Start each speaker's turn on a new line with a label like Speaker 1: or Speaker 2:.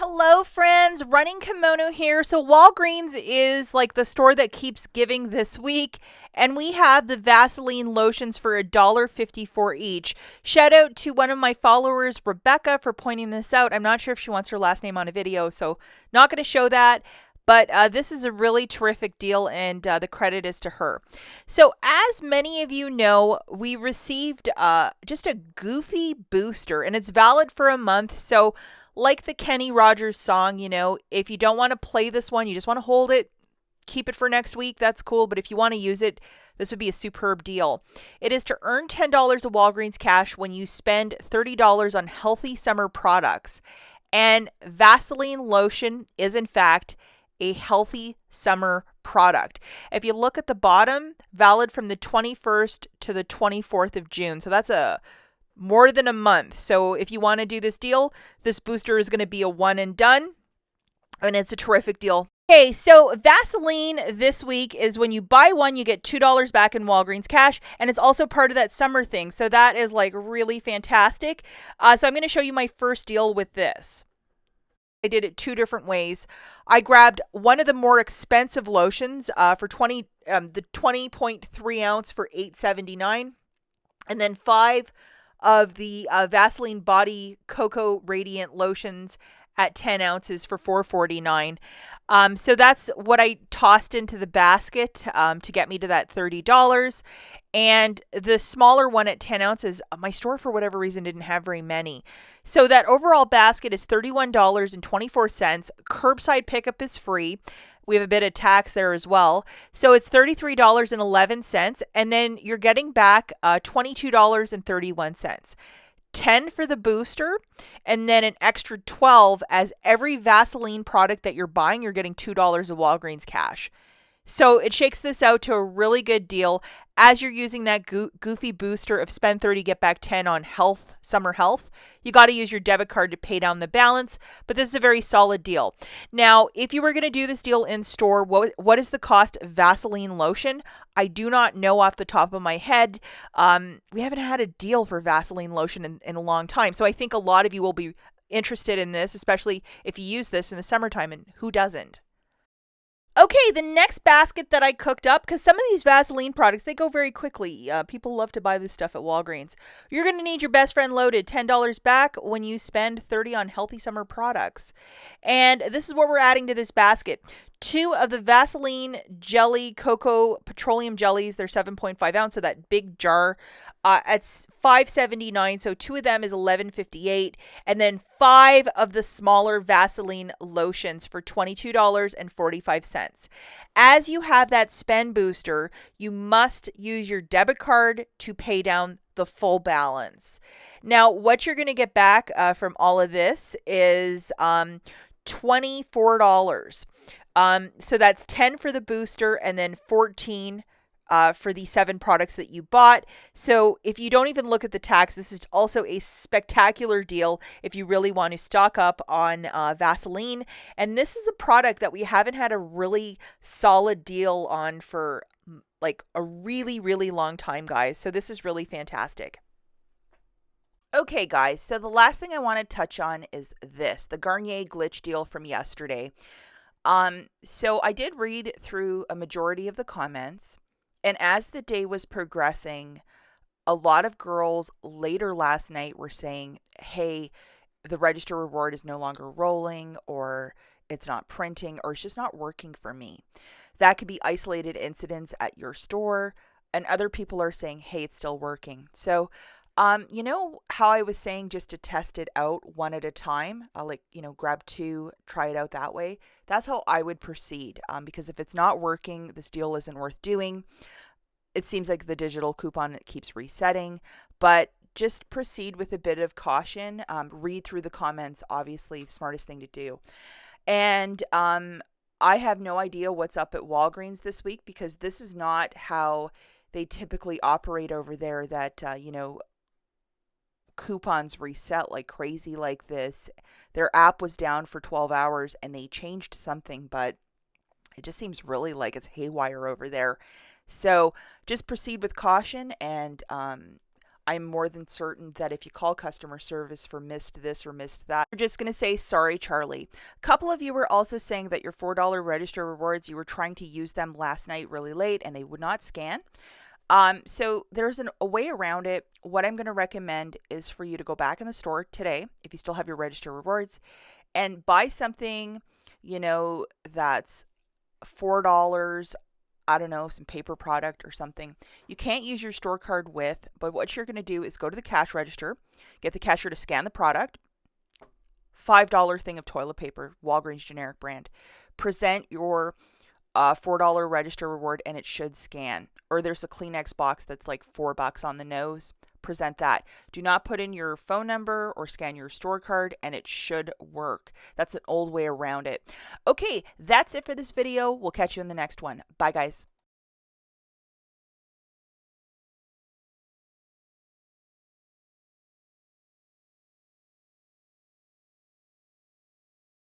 Speaker 1: Hello friends, Running Kimono here. So Walgreens is like the store that keeps giving this week, and we have the Vaseline lotions for $1.54 each. Shout out to one of my followers, Rebecca, for pointing this out. I'm not sure if she wants her last name on a video, so not going to show that. But this is a really terrific deal, and the credit is to her. So as many of you know, we received just a goofy booster, and it's valid for a month. So like the Kenny Rogers song, if you don't want to play this one, you just want to hold it, keep it for next week, that's cool. But if you want to use it, this would be a superb deal. It is to earn $10 of Walgreens cash when you spend $30 on healthy summer products. And Vaseline lotion is, in fact, a healthy summer product. If you look at the bottom, valid from the 21st to the 24th of June. So that's more than a month. So if you want to do this deal, this booster is going to be a one and done, and it's a terrific deal. Okay, so Vaseline this week is when you buy one, you get $2 back in Walgreens cash, and it's also part of that summer thing. So that is like really fantastic. So I'm going to show you my first deal with this. I did it two different ways. I grabbed one of the more expensive lotions for the 20.3 ounce for $8.79, and then 5 of the Vaseline Body Cocoa Radiant lotions at 10 ounces for $4.49. So that's what I tossed into the basket to get me to that $30. And the smaller one at 10 ounces, my store for whatever reason didn't have very many. So that overall basket is $31.24. Curbside pickup is free. We have a bit of tax there as well. So it's $33.11. And then you're getting back $22.31. 10 for the booster, and then an extra 12 as every Vaseline product that you're buying, you're getting $2 of Walgreens cash. So it shakes this out to a really good deal as you're using that goofy booster of spend 30, get back 10 on summer health. You got to use your debit card to pay down the balance, but this is a very solid deal. Now, if you were going to do this deal in store, what is the cost of Vaseline lotion? I do not know off the top of my head. We haven't had a deal for Vaseline lotion in a long time, so I think a lot of you will be interested in this, especially if you use this in the summertime, and who doesn't? Okay, the next basket that I cooked up, because some of these Vaseline products, they go very quickly. People love to buy this stuff at Walgreens. You're going to need your best friend loaded, $10 back when you spend $30 on healthy summer products. And this is what we're adding to this basket. 2 of the Vaseline Jelly Cocoa Petroleum Jellies, they're 7.5 ounce, so that big jar, at $5.79, so 2 of them is $11.58, and then 5 of the smaller Vaseline lotions for $22.45. As you have that spend booster, you must use your debit card to pay down the full balance. Now, what you're going to get back from all of this is $24. So that's 10 for the booster and then 14 for the 7 products that you bought. So if you don't even look at the tax, this is also a spectacular deal if you really want to stock up on Vaseline. And this is a product that we haven't had a really solid deal on for like a really, really long time, guys. So this is really fantastic. Okay, guys, so the last thing I want to touch on is the Garnier Glitch deal from yesterday. So I did read through a majority of the comments, and as the day was progressing, a lot of girls later last night were saying, hey, the register reward is no longer rolling, or it's not printing, or it's just not working for me. That could be isolated incidents at your store, and other people are saying, hey, it's still working. So you know how I was saying just to test it out one at a time? Grab 2, try it out that way. That's how I would proceed. Because if it's not working, this deal isn't worth doing. It seems like the digital coupon keeps resetting, but just proceed with a bit of caution. Read through the comments, obviously, the smartest thing to do. And I have no idea what's up at Walgreens this week, because this is not how they typically operate over there, that, coupons reset like crazy like this. Their app was down for 12 hours and they changed something, but it just seems really like it's haywire over there. So just proceed with caution, and I'm more than certain that if you call customer service for missed this or missed that, you're just going to say, sorry, Charlie. A couple of you were also saying that your $4 register rewards, you were trying to use them last night really late and they would not scan. So there's a way around it. What I'm going to recommend is for you to go back in the store today, if you still have your register rewards, and buy something, that's $4. I don't know, some paper product or something. You can't use your store card with, but what you're going to do is go to the cash register, get the cashier to scan the product, $5 thing of toilet paper, Walgreens generic brand. Present your $4 register reward and it should scan. Or there's a Kleenex box that's like $4 on the nose. Present that. Do not put in your phone number or scan your store card and it should work. That's an old way around it. Okay, that's it for this video. We'll catch you in the next one. Bye, guys.